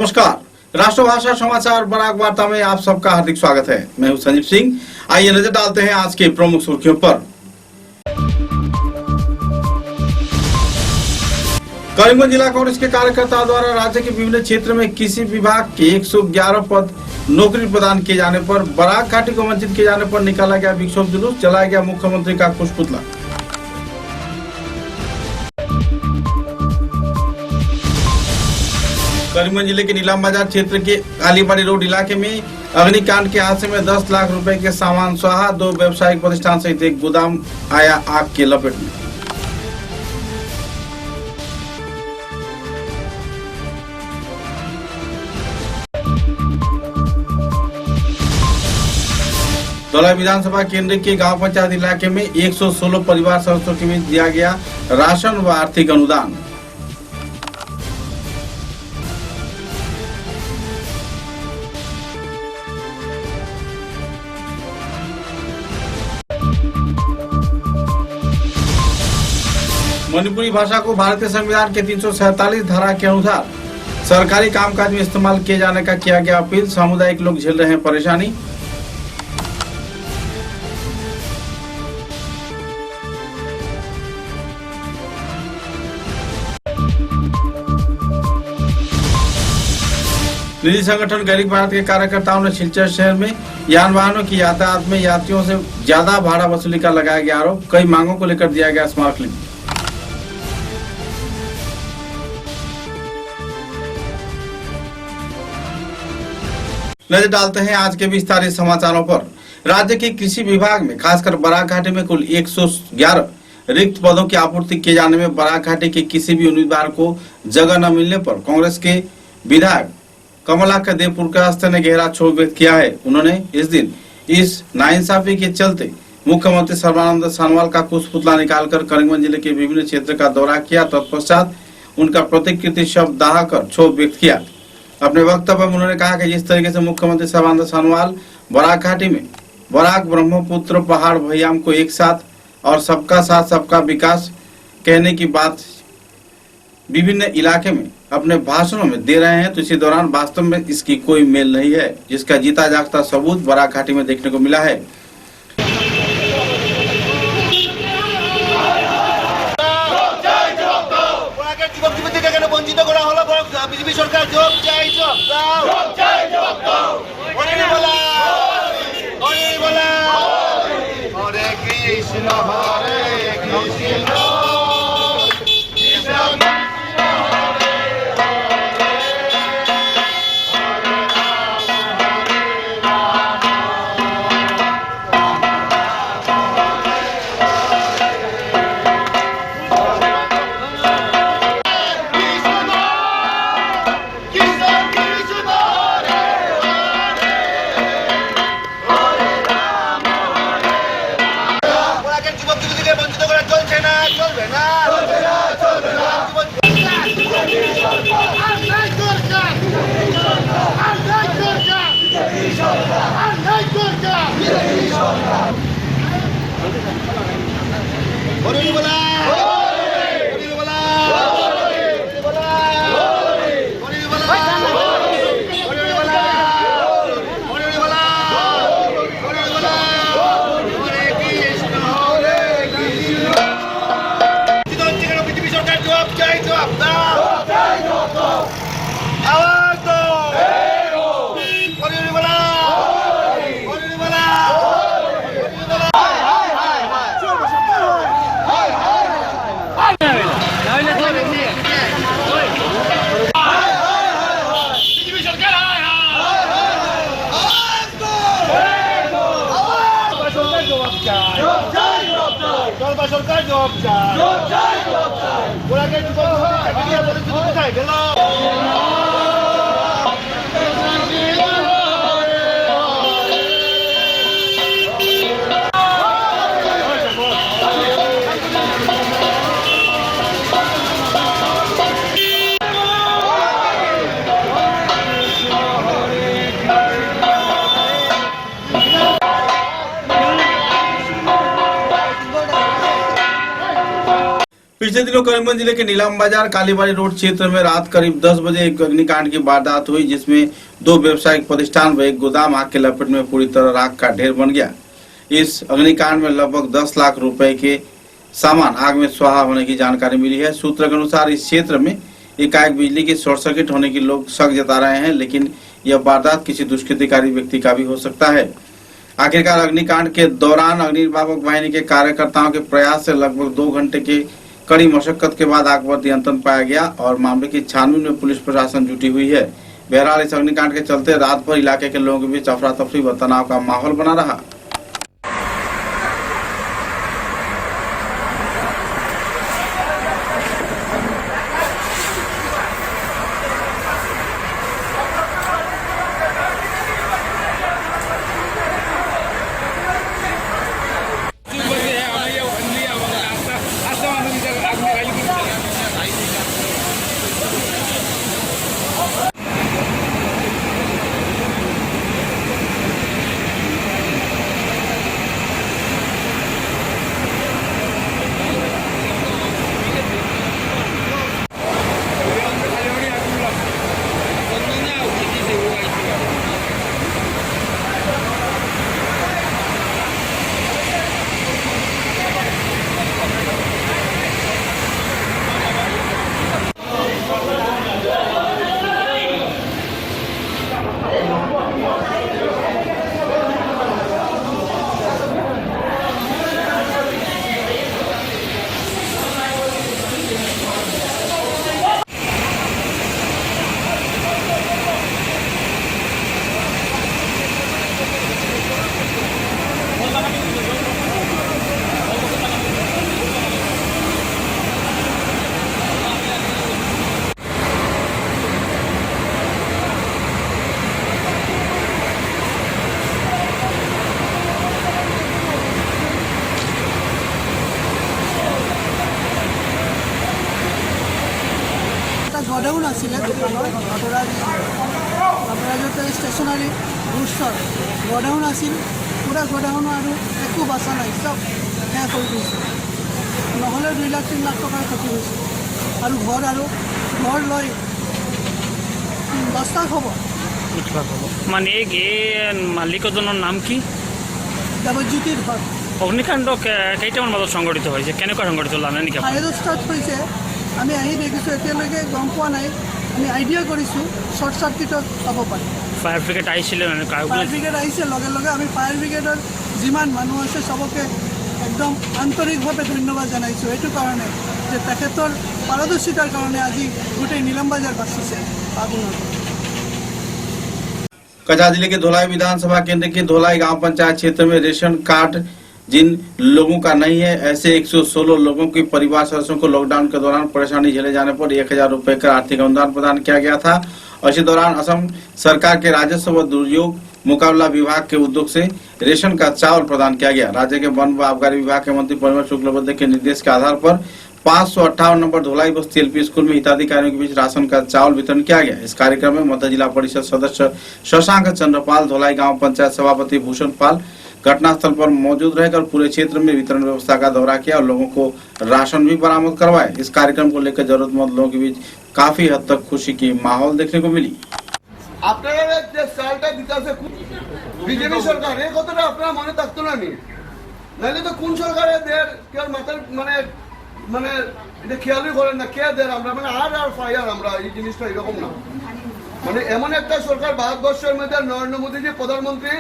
नमस्कार, राष्ट्रभाषा समाचार बराक वार्ता में आप सबका हार्दिक स्वागत है। मैं हूं संजीव सिंह। आइए नजर डालते हैं आज के प्रमुख सुर्खियों पर। करीमगंज जिला कांग्रेस के कार्यकर्ताओं द्वारा राज्य के विभिन्न क्षेत्र में कृषि विभाग के 111 पद नौकरी प्रदान किए जाने पर बराक घाटी को वंचित किए जाने पर निकाला गया विक्षोभ जुलूस, जलाया गया मुख्यमंत्री का कुश पुतला। करीमगंज जिले के नीलाम बाजार क्षेत्र के कालीबाड़ी रोड इलाके में अग्निकांड के हादसे में 10 लाख रुपए के सामान स्वाहा, 2 व्यावसायिक प्रतिष्ठान सहित एक गोदाम आया आग के लपेट में। धौला विधानसभा केंद्र के गांव पंचायत इलाके में 116 परिवार सदस्यों के बीच दिया गया राशन व आर्थिक अनुदान। मणिपुरी भाषा को भारतीय संविधान के 347 धारा के अनुसार सरकारी कामकाज में इस्तेमाल किए जाने का किया गया अपील। सामुदायिक लोग झेल रहे हैं परेशानी। निजी संगठन गरीब भारत के कार्यकर्ताओं ने सिलचर शहर में यान वाहनों की यातायात में यात्रियों से ज्यादा भाड़ा वसूली का लगाया गया आरोप। कई मांगों को लेकर दिया गया स्मारकलिपि। नजर डालते हैं आज के विस्तारित समाचारों पर। राज्य के कृषि विभाग में खासकर बराक घाटी में कुल 111 रिक्त पदों की आपूर्ति किए जाने में बराक घाटी के किसी भी उम्मीदवार को जगह न मिलने पर कांग्रेस के विधायक कमला के देवपुर कास्ते ने गहरा क्षोभ व्यक्त किया है। उन्होंने इस दिन इस नाइंसाफी के चलते मुख्यमंत्री सर्बानंद सोनोवाल का कुश पुतला निकालकर करीमगंज जिले के विभिन्न क्षेत्र का दौरा किया। तत्पश्चात उनका प्रतिकृति शब्द दाहकर क्षोभ व्यक्त किया। अपने वक्तव्य में उन्होंने कहा कि जिस तरीके से मुख्यमंत्री सर्बानंद सोनोवाल बराक घाटी में बराक, ब्रह्मपुत्र, पहाड़, भैयाम को एक साथ और सबका साथ सबका विकास कहने की बात विभिन्न इलाके में अपने भाषणों में दे रहे हैं, तो इसी दौरान वास्तव में इसकी कोई मेल नहीं है, जिसका जीता जागता सबूत बराक घाटी में देखने को मिला है। पिछले दिनों करीमगंज जिले के नीलाम बाजार कालीबाड़ी रोड क्षेत्र में रात करीब 10 बजे एक अग्निकांड की वारदात हुई, जिसमें 2 व्यावसायिक प्रतिष्ठान व एक गोदाम आग के लपेट में पूरी तरह राख का ढेर बन गया। इस अग्निकांड में लगभग 10 लाख रुपए के सामान आग में स्वाहा होने की जानकारी मिली है। सूत्र के अनुसार इस क्षेत्र में एकाएक बिजली की शॉर्ट सर्किट होने की लोग शक जता रहे हैं, लेकिन यह वारदात किसी दुष्कृतिकारी व्यक्ति का भी हो सकता है। आखिरकार अग्निकांड के दौरान अग्निनिर्वापक वाहिनी के कार्यकर्ताओं के प्रयास से लगभग 2 घंटे के कड़ी मशक्कत के बाद आग पर नियंत्रण पाया गया और मामले की छानबीन में पुलिस प्रशासन जुटी हुई है। बहरहाल इस अग्निकांड के चलते रात भर इलाके के लोगों के बीच अफरा तफरी व तनाव का माहौल बना रहा। गोडाउन आছিলে দোকানৰ নটৰাজতে ষ্টেচনাৰী গুডছৰ গোডাউন আছিল। পুৰা গোডাউন আৰু একো বাচা নাই, চব শেষ হৈ গৈছে। নহ'লে 2 লাখ 3 লাখ টকাৰ ক্ষতি হৈছে আৰু ঘৰ লৈ 10 লাখ হ'ব। মানে এই মালিকজনৰ নাম কি? দেৱজ্যোতি ধৰ। অগ্নিকাণ্ড কেইটামান বজাত সংঘটিত হৈছে, কেনেকুৱা সংঘটিত হ'ল জানে নেকি? 5:30 হৈছে। আমি আহি দেখিছোঁ, এতিয়ালৈকে গম পোৱা নাই। আমি আইডিয়া কৰিছোঁ শ্বৰ্ট চাৰ্কিটত হ'ব পাৰে। ফায়াৰ ব্ৰিগেড আহিছিলে? ফায়াৰ ব্ৰিগেড আহিছে, লগে লগে আমি ফায়াৰ ব্ৰিগেডৰ যিমান মানুহ আছে চবকে একদম আন্তৰিকভাৱে ধন্যবাদ জনাইছোঁ। এইটো কাৰণে যে তেখেতৰ পাৰদৰ্শিতাৰ কাৰণে আজি গোটেই নীলাম বাজাৰ বাচিছে আগুনৰ। कछार जिले के धोलाई विधानसभा केंद्र के धोलाई गांव पंचायत क्षेत्र में रेशन कार्ड जिन लोगों का नहीं है, ऐसे 116 लोगों के परिवार सदस्यों को लॉकडाउन के दौरान परेशानी झेले जाने पर 1000 रुपए का आर्थिक अनुदान प्रदान किया गया था। और इसी दौरान असम सरकार के राजस्व व दुर्योग मुकाबला विभाग के उद्योग से रेशन का चावल प्रदान किया गया। राज्य के वन व आबकारी विभाग के मंत्री परिमल शुक्लबैद्य के निर्देश के आधार पर 558 नंबर धोलाई बस्ती एलपी स्कूल में हिताधिकारियों के बीच राशन का चावल वितरण किया गया। इस कार्यक्रम में मध्य जिला परिषद सदस्य शशांक चंद्रपाल, धोलाई गांव पंचायत सभापति भूषण पाल घटनास्थल पर मौजूद रहकर पूरे क्षेत्र में वितरण व्यवस्था का दौरा किया और लोगों को राशन भी बरामद करवाए। इस कार्यक्रम को लेकर जरूरतमंद लोगों के बीच काफी हद तक खुशी की माहौल देखने को मिली। বিজেপি সরকার এই কথাটা আপনারা মনে থাকতো না নি, নাহলে তো কোন সরকারে দেয় কেউ মাথার মানে এটা খেয়ালই করেন না, কে দেয় আমরা মানে আর ফায়ার আমরা এই জিনিসটা এরকম না। মানে এমন একটা সরকার ভারতবর্ষের মধ্যে নরেন্দ্র মোদীজি প্রধানমন্ত্রী,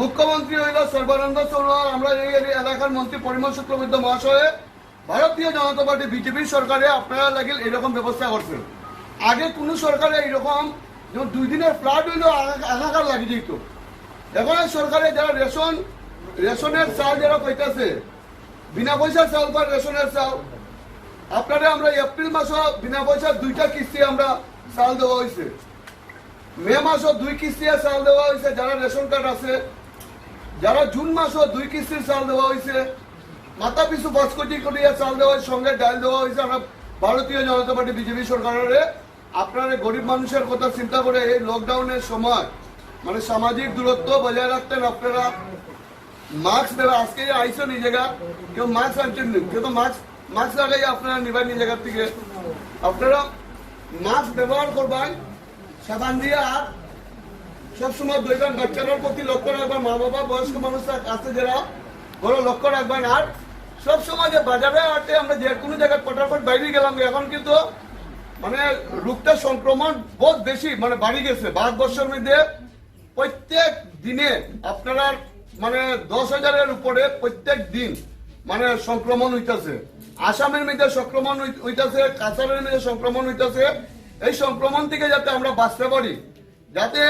মুখ্যমন্ত্রী হইল সর্বানন্দ সোনোয়াল, আমরা এই এলাকার মন্ত্রী পরিমল শুক্লবৈদ্য মহাশয়ে ভারতীয় জনতা পার্টি বিজেপির সরকারে আপনারা লাগিল এরকম ব্যবস্থা করছেন। আগে কোনো সরকারে এইরকম 2 দিনের ফ্লাড হইল আগাকার লাগি যেত। এখন সরকারে যারা রেশনের চাল যারা পাইতেছে, বিনা পয়সার চাল বা রেশনের চাল, আপনারা আমরা এপ্রিল মাসে বিনা পয়সার 2টা কিস্তি আমরা চাল দেওয়া হয়েছে। মে মাসে 2 কিস্তির চাল দেওয়া হয়েছে যারা রেশন কার্ড আছে। যারা জুন মাসে 2 কিস্তির চাল দেওয়া হয়েছে। মাথা পিছু 5 কোটি চাল দেওয়া হয়েছে, সঙ্গে ডাল দেওয়া হয়েছে। আমরা ভারতীয় জনতা পার্টি বিজেপি সরকারের আপনারা গরিব মানুষের কথা চিন্তা করে এই লকডাউনের সময় মানে সামাজিক দূরত্ব বজায় রাখতেন। আপনারা মাস্ক দেওয়া আজকে আইসো নিয়ে জায়গা কেউ মাস্ক আনছেন, কেউ তো মাস্ক মাস্ক লাগাই আপনারা নিবেন এই জায়গার থেকে আপনারা মাস্ক ব্যবহার করবেন সাবান দিয়ে আর সবসময় ধরবেন বাচ্চাদের প্রতি লক্ষ্য রাখবেন মা বাবা বয়স্ক মানুষরা আছে যারা বড় লক্ষ্য রাখবেন আর সবসময় যে বাজারে হাটে আমরা যে কোনো জায়গায় ফটাফট বাইরে গেলাম এখন কিন্তু মানে রোগটা সংক্রমণ বহুত বেশি মানে বাড়ি গেছে ভারতবর্ষের মধ্যে প্রত্যেক দিনে আপনারা মানে 10,000-এর উপরে প্রত্যেক দিন মানে সংক্রমণ হইতেছে আসামের মধ্যে সংক্রমণ হইতেছে কাছাড়ের মধ্যে সংক্রমণ হইতেছে এই সংক্রমণ থেকে যাতে আমরা বাঁচতে পারি যাতে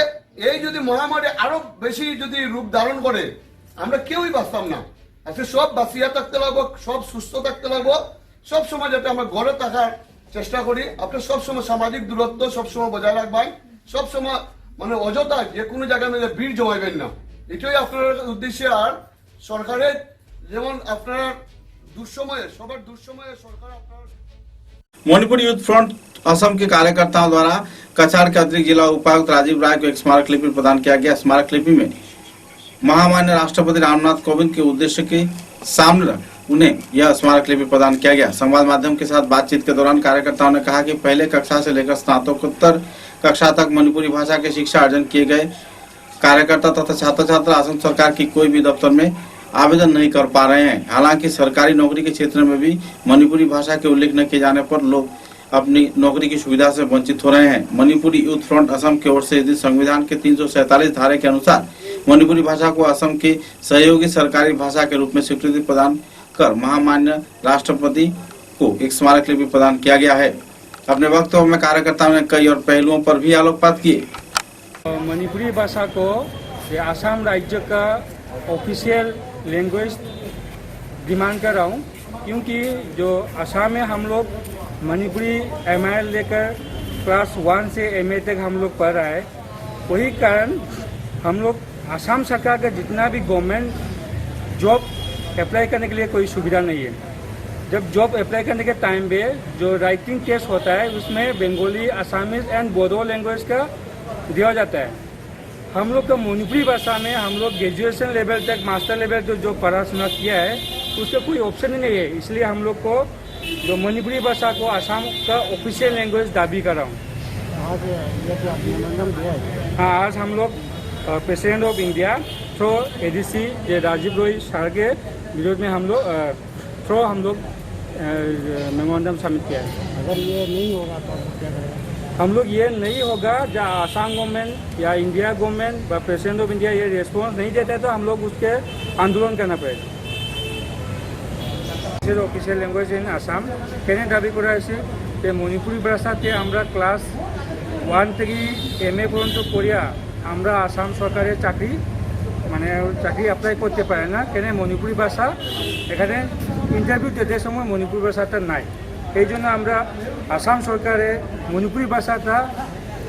এই যদি মহামারী আরো বেশি যদি রূপ ধারণ করে আমরা কেউই বাঁচতাম না আজকে সব বাঁচিয়া থাকতে লাগবো সব সুস্থ থাকতে লাগবো সব সময় যাতে আমরা ঘরে থাকার চেষ্টা করি আপনি সবসময় সামাজিক দূরত্ব সবসময় বজায় রাখবেন সবসময় মানে অযথা যে কোনো জায়গায় মধ্যে ভিড় জমাইবেন না এটাই আপনার উদ্দেশ্যে আর সরকারের যেমন আপনারা দুঃসময়ে সবার দুঃসময়ে সরকার আপনার मणिपुर यूथ फ्रंट असम के कार्यकर्ताओं द्वारा कछाड़ के अतिरिक्त जिला उपायुक्त राजीव राय को एक स्मारक लिपि प्रदान किया गया। स्मारक लिपि में महामान्य राष्ट्रपति रामनाथ कोविंद के उद्देश्य के सामने रख उन्हें यह स्मारक लिपि प्रदान किया गया। संवाद माध्यम के साथ बातचीत के दौरान कार्यकर्ताओं ने कहा कि पहले कक्षा से लेकर स्नातकोत्तर कक्षा तक मणिपुरी भाषा की शिक्षा अर्जन किए गए कार्यकर्ता तथा छात्र छात्रा असम सरकार की कोई भी दफ्तर में आवेदन नहीं कर पा रहे हैं। हालांकि सरकारी नौकरी के क्षेत्र में भी मणिपुरी भाषा के उल्लेख न किए जाने पर लोग अपनी नौकरी की सुविधा से वंचित हो रहे हैं। मणिपुरी यूथ फ्रंट असम की ओर से यदि संविधान के 347 धारे के अनुसार मणिपुरी भाषा को असम की सहयोगी सरकारी भाषा के रूप में स्वीकृति प्रदान कर महामान्य राष्ट्रपति को एक स्मारक लिपि प्रदान किया गया है। अपने वक्तव्य में कार्यकर्ताओं ने कई और पहलुओं पर भी आलोकपात किए। मणिपुरी भाषा को असम राज्य का ऑफिशियल लैंग्वेज डिमांड कर रहा हूँ क्योंकि जो असम में हम लोग मणिपुरी MIL लेकर क्लास 1 से MA तक हम लोग पढ़ रहा है वही कारण हम लोग असम सरकार का जितना भी गवर्नमेंट जॉब अप्लाई करने के लिए कोई सुविधा नहीं है। जब जॉब अप्लाई करने के टाइम पे जो राइटिंग टेस्ट होता है उसमें Bengali Assamese and Bodo language का दिया जाता है। हम लोग का मणिपुरी भाषा में हम लोग ग्रेजुएशन लेवल तक मास्टर लेवल तक जो पढ़ा सुना किया है उसका कोई ऑप्शन ही नहीं है। इसलिए हम लोग को जो मणिपुरी भाषा को असम का ऑफिशियल लैंग्वेज दाबी कर रहा हूँ। हाँ आज हम लोग president of India through ADC Rajiv Roy sir के विरोध में हम लोग मेमोरेंडम सबमिट किया है। अगर ये नहीं होगा तो क्या करेंगे? हम लोग ये नहीं होगा जब आसाम गवर्नमेंट या इंडिया गवर्नमेंट या प्रेसिडेंट ऑफ इंडिया ये रेस्पॉन्स नहीं देता है तो हम लोग उसके आंदोलन करना पड़ेगा। অফিসিয়াল ল্যাঙ্গুয়েজ ইন আসাম কেন দাবি করা হয়েছে যে মণিপুরি ভাষাতে আমরা ক্লাস 1 থেকে MA পর্যন্ত করিয়া আমরা আসাম সরকারের চাকরি অ্যাপ্লাই করতে পারে না কেন মণিপুরি ভাষা এখানে ইন্টারভিউ দিতে সময় মণিপুরি ভাষাটা নাই। এই জন্য আমরা আসাম সরকারের মণিপুরি ভাষাটা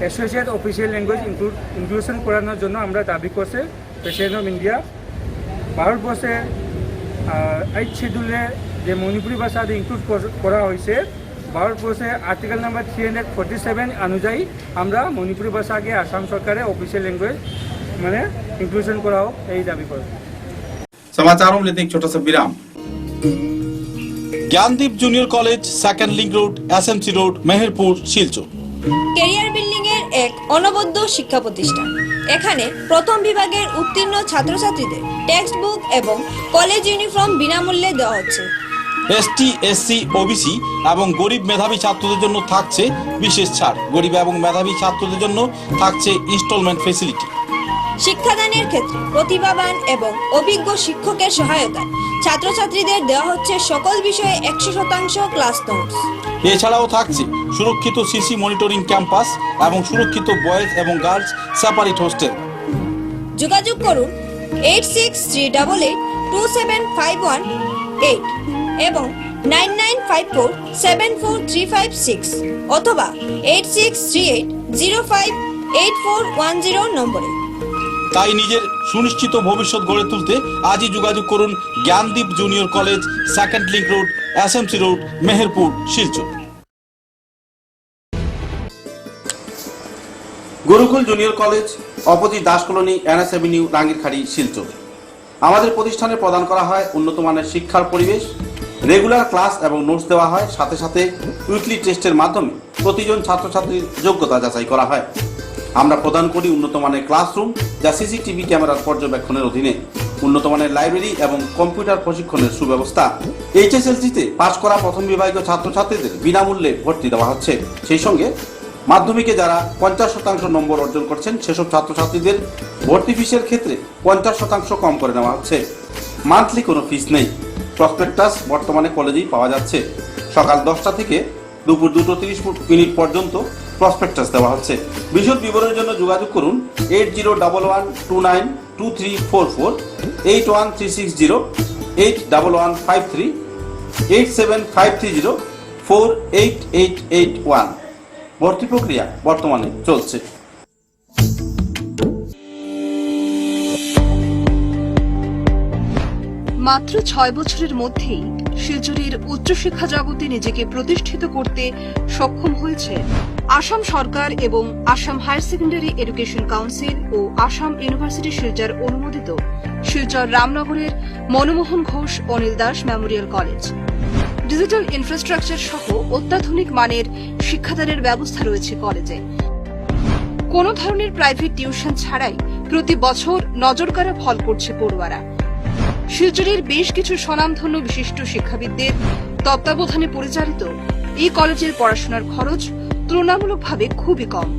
অ্যাসোসিয়েট অফিসিয়াল ল্যাঙ্গুয়েজ ইনক্লুশন করানোর জন্য আমরা দাবি করছে প্রেসিডেন্ট অফ ইন্ডিয়া। ভারতবর্ষের 8 শিডিউলে যে মণিপুরি ভাষাটা ইনক্লুড করা হয়েছে ভারতবর্ষের আর্টিকেল নাম্বার 347 অনুযায়ী আমরা মণিপুরি ভাষাকে আসাম সরকারের অফিসিয়াল ল্যাঙ্গুয়েজ মানে ইনক্লুশন করা হোক এই দাবি করব। समाचारों में लेते एक छोटा सा विराम। Gyandeep junior college second link road SMC road Meherpur Silchar career building এর এক অনবদ্য শিক্ষা প্রতিষ্ঠান। এখানে প্রথম বিভাগের উত্তীর্ণ ছাত্রছাত্রীদের টেক্সট বুক এবং কলেজ ইউনিফর্ম বিনামূল্যে দেওয়া হচ্ছে। ST SC OBC এবং গরিব মেধাবী ছাত্রদের জন্য থাকছে বিশেষ ছাড়। গরিব এবং মেধাবী ছাত্রদের জন্য থাকছে ইনস্টলমেন্ট ফ্যাসিলিটি। শিক্ষাদানের ক্ষেত্রে প্রতিভাবান এবং অভিজ্ঞ শিক্ষকের সহায়তায় ছাত্রছাত্রীদের দেওয়া হচ্ছে সকল বিষয়ে 100% ক্লাস নোটস। এছাড়াও থাকছে সুরক্ষিত সিসি মনিটরিং ক্যাম্পাস এবং সুরক্ষিত বয়েজ এবং গার্লস সেপারেট হোস্টেল। যোগাযোগ করুন 86382751 এবং 9954743556 অথবা 8638058410 নম্বরে। তাই নিজের সুনিশ্চিত ভবিষ্যৎ গড়ে তুলতে আজই যোগাযোগ করুন Gyandeep junior college second link road SMC road Meherpur Silchar. Gurukul junior college opposite Das colony NS Avenue Rangirkhari Silchar. আমাদের প্রতিষ্ঠানে প্রদান করা হয় উন্নত মানের শিক্ষার পরিবেশ, রেগুলার ক্লাস এবং নোটস দেওয়া হয়, সাথে সাথে উইকলি টেস্টের মাধ্যমে প্রতিজন ছাত্রছাত্রীর যোগ্যতা যাচাই করা হয়। আমরা প্রদান করি উন্নত মানের ক্লাসরুম, যা সিসিটিভি ক্যামেরার পর্যবেক্ষণের অধীনে, উন্নত মানের লাইব্রেরি এবং কম্পিউটার প্রশিক্ষণের সুব্যবস্থা। এইচএসএলসিতে পাশ করা প্রথম বিভাগীয় ছাত্রছাত্রীদের বিনামূল্যে ভর্তি দেওয়া হচ্ছে। সেই সঙ্গে মাধ্যমিকে যারা 50% নম্বর অর্জন করছেন সেসব ছাত্রছাত্রীদের ভর্তি ফিসের ক্ষেত্রে 50% কম করে নেওয়া হচ্ছে। মান্থলি কোনো ফিস নেই। প্রসপেক্টাস বর্তমানে কলেজেই পাওয়া যাচ্ছে। সকাল 10টা থেকে দুপুর 2:30 পর্যন্ত প্রসপেক্টাস দেওয়া হচ্ছে। বিশদ বিবরণের জন্য যোগাযোগ করুন 8011292344, 8136081153, 87530488881। ভর্তি প্রক্রিয়া বর্তমানে চলছে। মাত্র 6 বছরের মধ্যেই শিলচরের উচ্চশিক্ষা জগতে নিজেকে প্রতিষ্ঠিত করতে সক্ষম হয়েছে আসাম সরকার এবং Assam higher secondary education council ও আসাম ইউনিভার্সিটি শিলচর অনুমোদিত শিলচর রামনগরের Manmohan Ghosh Anil Das memorial college. Digital infrastructure সহ অত্যাধুনিক মানের শিক্ষাদানের ব্যবস্থা রয়েছে কলেজে। কোনো ধরনের প্রাইভেট টিউশন ছাড়াই প্রতি বছর নজরকাড়া ফল করছে পড়ুয়ারা। শিলচরের বেশ কিছু স্বনামধন্য বিশিষ্ট শিক্ষাবিদদের তত্ত্বাবধানে পরিচালিত এই কলেজের পড়াশোনার খরচ তুলনামূলকভাবে খুবই কম।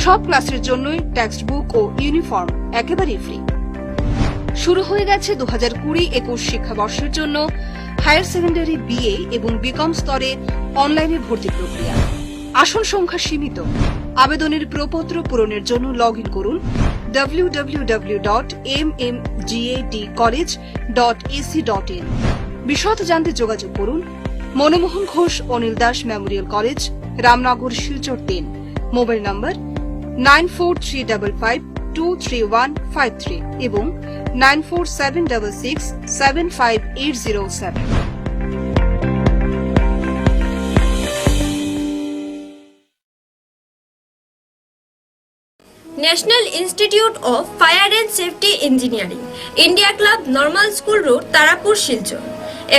সব ক্লাসের জন্যই টেক্সট বুক ও ইউনিফর্ম একেবারেই ফ্রি। শুরু হয়ে গেছে 2020-21 শিক্ষাবর্ষের জন্য হায়ার সেকেন্ডারি বিএ এবং বিকম স্তরে অনলাইনে ভর্তি প্রক্রিয়া। আসন সংখ্যা সীমিত। আবেদনের প্রপত্র পূরণের জন্য লগ ইন করুন www.mmgadcollege.ac.in। বিশদ জানতে যোগাযোগ করুন Manmohan Ghosh Anil Das memorial college, Ramnagar, Silchar 3। Mobile নম্বর 9435523153 এবং 9476675807। National institute of fire and safety engineering, India club, normal school road, Tarapur, Silchar.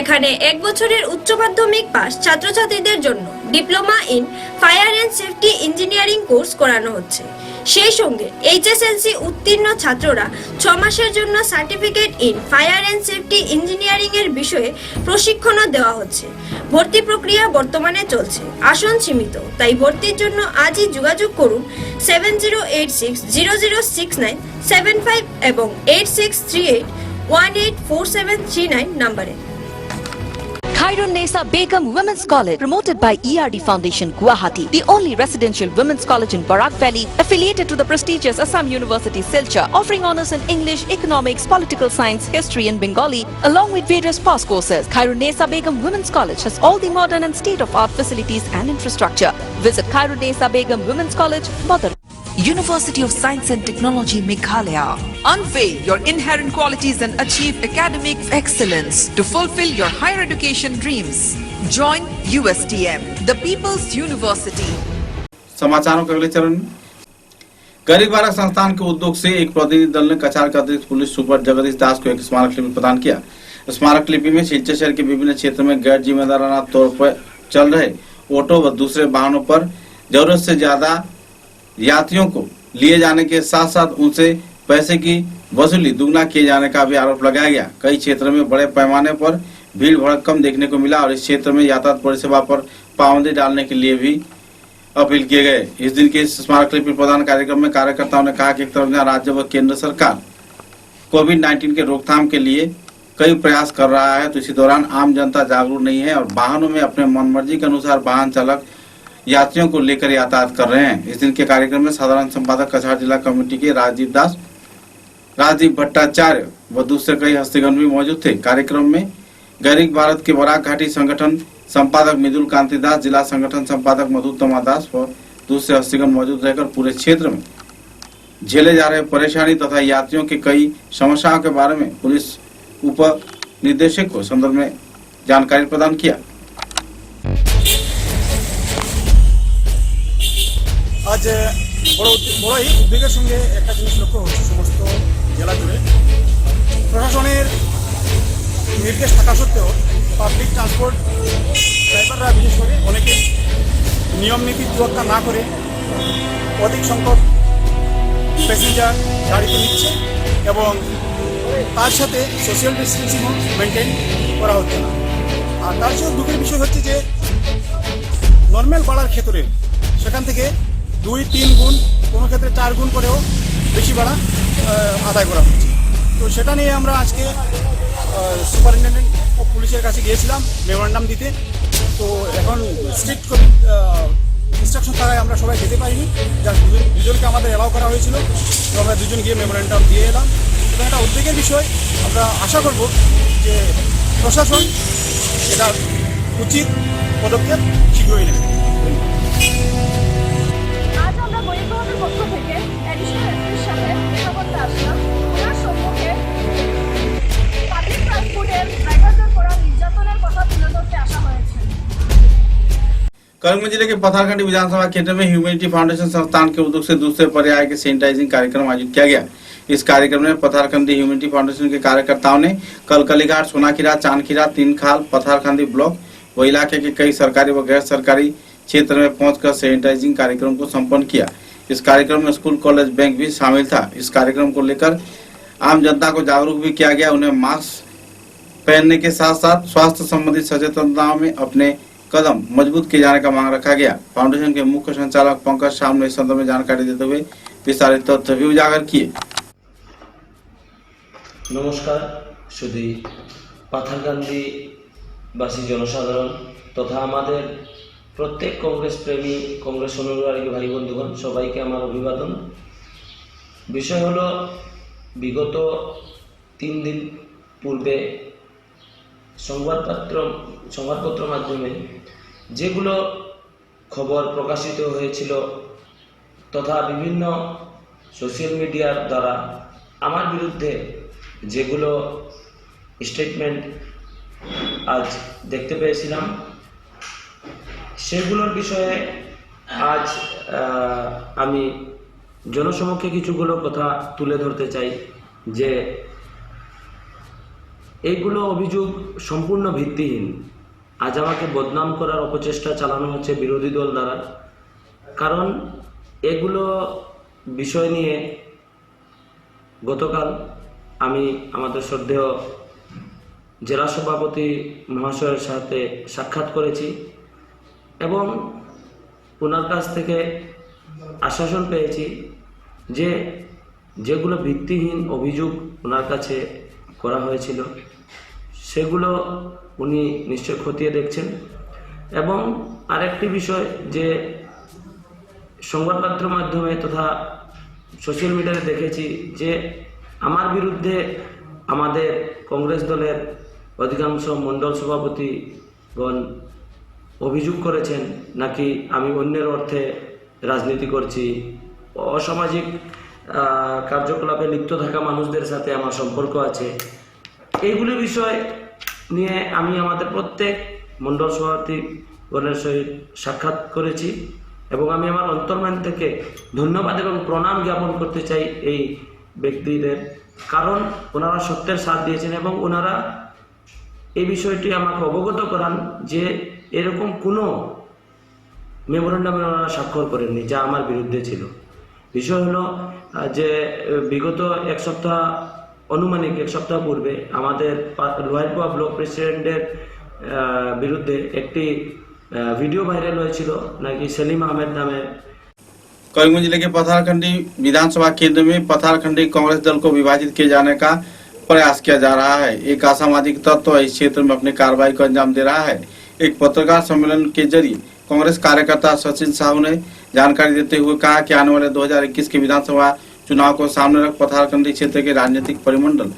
এখানে 1 বছরের উচ্চ মাধ্যমিক পাস ছাত্রছাত্রীদের জন্য diploma in fire and safety engineering course করানো হচ্ছে। সেই সঙ্গে এইচএসএলসি উত্তীর্ণ ছাত্ররা 6 মাসের জন্য certificate in fire and safety engineering এর বিষয়ে প্রশিক্ষণও দেওয়া হচ্ছে। ভর্তি প্রক্রিয়া বর্তমানে চলছে। আসন সীমিত, তাই ভর্তির জন্য আজই যোগাযোগ করুন 7086006975 এবং 8638184739 নম্বরে। Khairun-Nisa Begum Women's College, promoted by ERD Foundation, Guwahati, the only residential women's college in Barak Valley, affiliated to the prestigious Assam University, Silchar, offering honors in English, economics, political science, history and Bengali, along with various past courses. Khairun-Nisa Begum Women's College has all the modern and state-of-art facilities and infrastructure. Visit Khairun-Nisa Begum Women's College, Badar. University of Science and Technology, Meghalaya. Unveil your inherent qualities and achieve academic excellence to fulfill your higher education dreams. Join USTM, the People's University. समाचारों के अगले चरण में गरीब बालक संस्थान के उद्योग से एक प्रतिनिधि दल ने कछार के अतिरिक्त पुलिस सुपर जगदीश दास को एक स्मारक लिपि प्रदान किया। स्मारक लिपि में शिलचर शहर के विभिन्न क्षेत्रों में गैर जिम्मेदाराना तौर पर चल रहे ऑटो व दूसरे वाहनों पर जरूरत से ज्यादा यात्रियों को लिए जाने के साथ साथ उनसे पैसे की वसूली दुगना किए जाने का भी आरोप लगाया गया। कई क्षेत्रों में बड़े पैमाने पर भीड़ भड़कम देखने को मिला और इस क्षेत्र में यातायात परिसेवा पर पाबंदी डालने के लिए भी अपील किए गए। इस दिन के स्मारक लिपि प्रदान कार्यक्रम में कार्यकर्ताओं ने कहा कि एक तरफ राज्य व केंद्र सरकार कोविड-19 के रोकथाम के लिए कई प्रयास कर रहा है, तो इसी दौरान आम जनता जागरूक नहीं है और वाहनों में अपने मनमर्जी के अनुसार वाहन चालक यात्रियों को लेकर यातायात कर रहे हैं। इस दिन के कार्यक्रम में साधारण संपादक कछार जिला कमेटी के राजीव दास, राजीव भट्टाचार्य व दूसरे कई हस्तीगण भी मौजूद थे। कार्यक्रम में गरीब भारत के बराक घाटी संगठन संपादक मृदुल कांति दास, जिला संगठन संपादक मधुतमा दास व दूसरे हस्तीगण मौजूद रहकर पूरे क्षेत्र में झेले जा रहे परेशानी तथा यात्रियों के कई समस्याओं के बारे में पुलिस उप निदेशक को संदर्भ में जानकारी प्रदान किया। आज বড়ই উদ্বেগের সঙ্গে একটা জিনিস লক্ষ্য হচ্ছে সমস্ত জেলা জুড়ে প্রশাসনের নির্দেশ থাকা সত্ত্বেও পাবলিক ট্রান্সপোর্ট ড্রাইভাররা বিশেষ করে অনেকে নিয়ম নীতি তোয়াক্কা না করে অধিক সংখ্যক প্যাসেঞ্জার গাড়িতে নিচ্ছে এবং তার সাথে সোশ্যাল ডিস্টেন্সিংও মেনটেন করা হচ্ছে না। আর তার সাথে দুঃখের বিষয় হচ্ছে যে নর্মাল ভাড়ার ক্ষেত্রে সেখান থেকে 2-3 গুণ, কোনো ক্ষেত্রে 4 গুণ করেও বেশি ভাড়া আদায় করা হচ্ছে। তো সেটা নিয়ে আমরা আজকে সুপারিনটেন্ডেন্ট অফ পুলিশের কাছে গিয়েছিলাম মেমোরেন্ডাম দিতে। তো এখন স্ট্রিক্ট ইনস্ট্রাকশন থাকায় আমরা সবাই যেতে পারিনি, যার দুজনকে আমাদের অ্যালাউ করা হয়েছিল। তো আমরা দুজন গিয়ে মেমোরেন্ডাম দিয়ে এলাম। এবং এটা উদ্বেগের বিষয়। আমরা আশা করব যে প্রশাসন এটা উচিত পদক্ষেপ শীঘ্রই নেবে। আজ আমরা বইয়ের পক্ষ থেকে অ্যাডিশনাল এসপির সাথে দেখা করতে আসলাম। ওনার সম্মুখে পাবলিক ট্রান্সপোর্টের ড্রাইভারদের করা নির্যাতনের কথা তুলে ধরতে আসা হয়েছে। करीमगंज जिले के पथरखंडी विधानसभा क्षेत्र में ह्यूमैनिटी फाउंडेशन संस्थान के उद्योग से दूसरे पर्याय के सैनिटाइजिंग कार्यक्रम आयोजित किया गया। इस कार्यक्रम में पथरखंडी ह्यूमैनिटी फाउंडेशन के कार्यकर्ताओं ने कलकलीघाट, सोनाखीरा, चांदखीरा, तीनखाल, पथरखंडी ब्लॉक व इलाके के कई सरकारी व गैर सरकारी क्षेत्र में पहुंचकर सैनिटाइजिंग कार्यक्रम को संपन्न किया। इस कार्यक्रम में स्कूल, कॉलेज, बैंक भी शामिल था। इस कार्यक्रम को लेकर आम जनता को जागरूक भी किया गया। उन्हें मास्क पहनने के साथ साथ स्वास्थ्य संबंधी सचेतनता में अपने कदम मजबूत किए जाने का मांग रखा गया। फाउंडेशन के मुख्य संचालक पंकज शाम ने इस संदर्भ में जानकारी देते हुए विस्तारित तथ्य भी उजागर किए। नमस्कार शुধু পাথারকান্দিবাসী জনসাধারণ তথা আমাদের প্রত্যেক কংগ্রেস প্রেমী, কংগ্রেস অনুরাগী ভাই বন্ধুগণ, সবাইকে আমার অভিবাদন। বিষয় হলো বিগত 3 দিন পূর্বে সংবাদপত্র মাধ্যমে যেগুলো খবর প্রকাশিত হয়েছিল তথা বিভিন্ন সোশ্যাল মিডিয়ার দ্বারা আমার বিরুদ্ধে যেগুলো স্টেটমেন্ট আজ দেখতে পেয়েছিলাম, সেগুলোর বিষয়ে আজ আমি জনসমক্ষে কিছুগুলো কথা তুলে ধরতে চাই। যে এইগুলো অভিযোগ সম্পূর্ণ ভিত্তিহীন। আজ আমাকে বদনাম করার অপচেষ্টা চালানো হচ্ছে বিরোধী দল দ্বারা। কারণ এগুলো বিষয় নিয়ে গতকাল আমি আমাদের শ্রদ্ধেয় জেলা সভাপতি মহাশয়ের সাথে সাক্ষাৎ করেছি এবং ওনার কাছ থেকে আশ্বাসন পেয়েছি যে যেগুলো ভিত্তিহীন অভিযোগ ওনার কাছে করা হয়েছিল সেগুলো উনি নিশ্চয় খতিয়ে দেখছেন। এবং আরেকটি বিষয় যে সংবাদপত্র মাধ্যমে তথা সোশ্যাল মিডিয়াতে দেখেছি যে আমার বিরুদ্ধে আমাদের কংগ্রেস দলের অধিকাংশ মণ্ডল সভাপতিগণ অভিযোগ করেছেন নাকি আমি অন্যের অর্থে রাজনীতি করছি, অসামাজিক কার্যকলাপে লিপ্ত থাকা মানুষদের সাথে আমার সম্পর্ক আছে। এইগুলি বিষয় নিয়ে আমি আমাদের প্রত্যেক মণ্ডল সভাপতিগণের সহিত সাক্ষাৎ করেছি এবং আমি আমার অন্তর্মন থেকে ধন্যবাদ এবং প্রণাম জ্ঞাপন করতে চাই এই ব্যক্তিদের। কারণ ওনারা সত্যের সাথ দিয়েছেন এবং ওনারা এই বিষয়টি আমাকে অবগত করান যে এরকম কোনো মেমোরেন্ডামে ওনারা স্বাক্ষর করেননি যা আমার বিরুদ্ধে ছিল। বিষয় হলো যে বিগত আনুমানিক এক সপ্তাহ পূর্বে আমাদের লোহারপুয়া ব্লক প্রেসিডেন্টের বিরুদ্ধে একটি वीडियो वायरल হয়েছিল নাকি সেলিম আহমেদ নামে। करीमगंज जिले के पथरखंडी विधानसभा केंद्र में पथरखंडी कांग्रेस दल को विभाजित किए जाने का प्रयास किया जा रहा है। एक असामाजिक तत्व इस क्षेत्र में अपनी कार्रवाई को अंजाम दे रहा है। एक पत्रकार सम्मेलन के जरिए कांग्रेस कार्यकर्ता सचिन साहू ने जानकारी देते हुए कहा कि आने वाले 2021 के विधानसभा चुनाव को सामने रख पथरखंडी क्षेत्र के राजनीतिक परिमंडल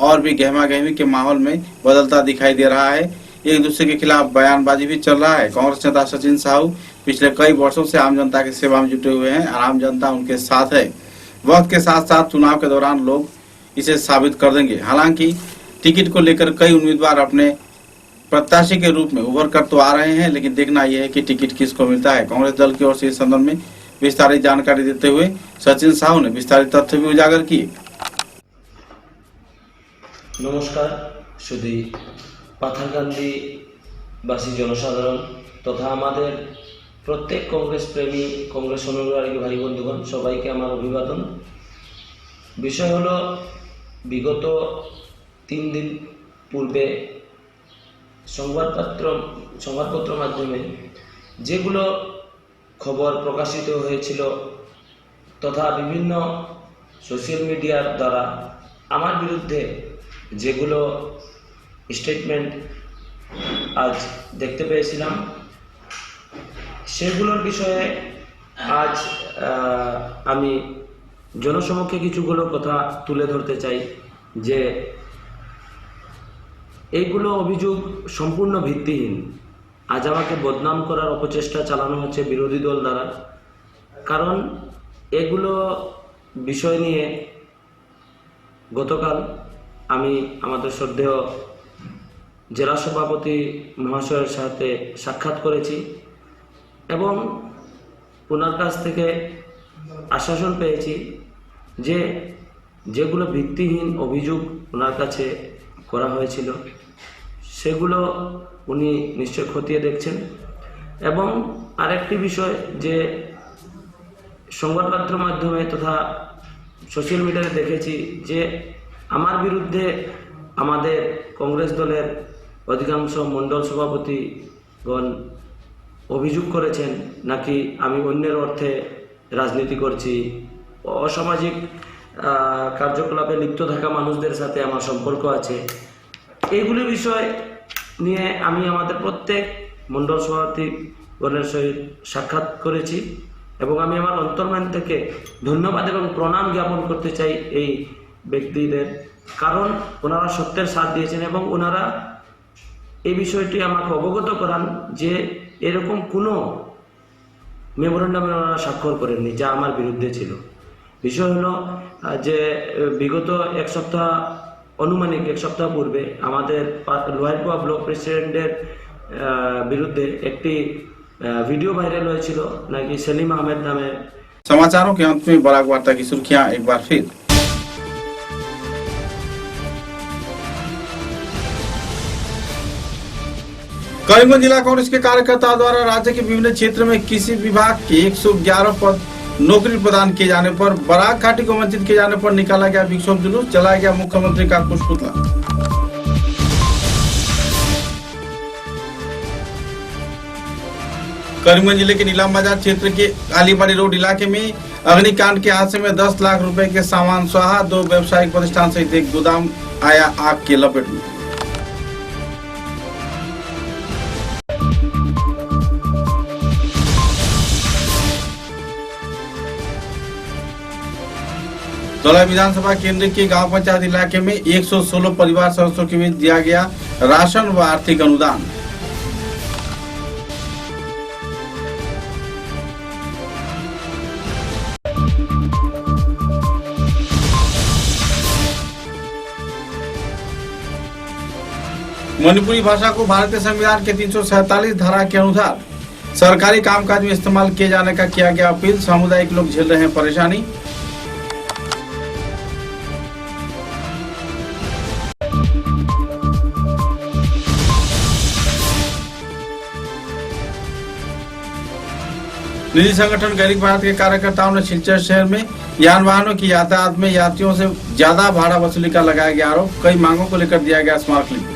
और भी गहमा गहमी के माहौल में बदलता दिखाई दे रहा है। एक दूसरे के खिलाफ बयानबाजी भी चल रहा है। कांग्रेस नेता सचिन साहू पिछले कई वर्षों से आम जनता की सेवा में जुटे हुए हैं और आम जनता उनके साथ है। वक्त के साथ साथ चुनाव के दौरान लोग इसे साबित कर देंगे। हालांकि टिकट को लेकर कई उम्मीदवार अपने प्रत्याशी के रूप में उभर कर तो आ रहे हैं, लेकिन देखना यह है कि टिकट किसको मिलता है। कांग्रेस दल की ओर से इस संदर्भ में विस्तारित जानकारी देते हुए सचिन साहू ने विस्तारित तथ्य भी उजागर किए। नमस्कार शुধু পাথারকান্দিবাসী জনসাধারণ তথা আমাদের প্রত্যেক কংগ্রেস প্রেমী, কংগ্রেস অনুরাগী ভাই বন্ধুগণ, সবাইকে আমার অভিবাদন। বিষয় হলো, বিগত 3 দিন পূর্বে সংবাদপত্র মাধ্যমে যেগুলো খবর প্রকাশিত হয়েছিল তথা বিভিন্ন সোশ্যাল মিডিয়ার দ্বারা আমার বিরুদ্ধে যেগুলো স্টেটমেন্ট আজ দেখতে পেয়েছিলাম, সেগুলোর বিষয়ে আজ আমি জনসমক্ষে কিছুগুলো কথা তুলে ধরতে চাই যে এইগুলো অভিযোগ সম্পূর্ণ ভিত্তিহীন। আজ আমাকে বদনাম করার অপচেষ্টা চালানো হচ্ছে বিরোধী দল দ্বারা। কারণ এগুলো বিষয় নিয়ে গতকাল আমি আমাদের শ্রদ্ধেয় জেলা সভাপতি মহাশয়ের সাথে সাক্ষাৎ করেছি এবং ওনার কাছ থেকে আশ্বাসন পেয়েছি যে যেগুলো ভিত্তিহীন অভিযোগ ওনার কাছে করা হয়েছিল সেগুলো উনি নিশ্চয় খতিয়ে দেখছেন। এবং আরেকটি বিষয়, যে সংবাদপত্র মাধ্যমে তথা সোশ্যাল মিডিয়াতে দেখেছি যে আমার বিরুদ্ধে আমাদের কংগ্রেস দলের অধিকাংশ মণ্ডল সভাপতিগণ অভিযোগ করেছেন নাকি আমি অন্যের অর্থে রাজনীতি করছি, অসামাজিক কার্যকলাপে লিপ্ত থাকা মানুষদের সাথে আমার সম্পর্ক আছে। এইগুলি বিষয় নিয়ে আমি আমাদের প্রত্যেক মণ্ডল সভাপতিগণের সহিত সাক্ষাৎ করেছি এবং আমি আমার অন্তর্মন থেকে ধন্যবাদ এবং প্রণাম জ্ঞাপন করতে চাই এই ব্যক্তিদের। কারণ ওনারা সত্যের সাথ দিয়েছেন এবং ওনারা এই বিষয়টি আমাকে অবগত করান যে এরকম কোনো মেমোরেন্ডামে ওনারা স্বাক্ষর করেননি যা আমার বিরুদ্ধে ছিল। বিষয় হলো যে বিগত আনুমানিক এক সপ্তাহ পূর্বে আমাদের লোহারপুয়া ব্লক প্রেসিডেন্টের বিরুদ্ধে একটি वीडियो वायरल হয়েছিল নাকি সেলিম আহমেদ নামে। समाचारों के अंत में बराक वार्ता की सुर्खियां एक बार फिर। करीमगंज जिला कांग्रेस के कार्यकर्ताओं द्वारा राज्य के विभिन्न क्षेत्र में कृषि विभाग के 111 पद नौकरी प्रदान किए जाने पर बराक घाटी को वंचित किए जाने पर निकाला गया विक्षोभ जुलूस, जलाया गया मुख्यमंत्री का पुष्पपुतला। करीमगंज जिले के नीलाम बाजार क्षेत्र के अलीबाड़ी रोड इलाके में अग्निकांड के हादसे में 10 लाख रुपए के सामान स्वाहा, 2 व्यावसायिक प्रतिष्ठान सहित एक गोदाम आया आग के लपेट में। धौलाई विधानसभा केंद्र के गांव पंचायत इलाके में 116 परिवार सदस्यों के बीच दिया गया राशन व आर्थिक अनुदान। मणिपुरी भाषा को भारतीय संविधान के 347 धारा के अनुसार सरकारी कामकाज में इस्तेमाल किए जाने का किया गया अपील, सामुदायिक लोग झेल रहे हैं परेशानी। निजी संगठन गैरिक भारत के कार्यकर्ताओं ने सिलचर शहर में यान वाहनों की यातायात में यात्रियों से ज्यादा भाड़ा वसूली का लगाया गया आरोप, कई मांगों को लेकर दिया गया स्मारकलिपि।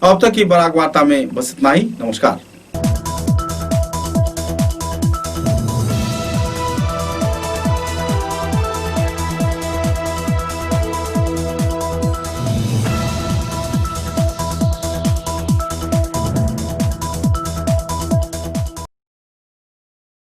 अब तक की बराक वार्ता में बस इतना ही। नमस्कार।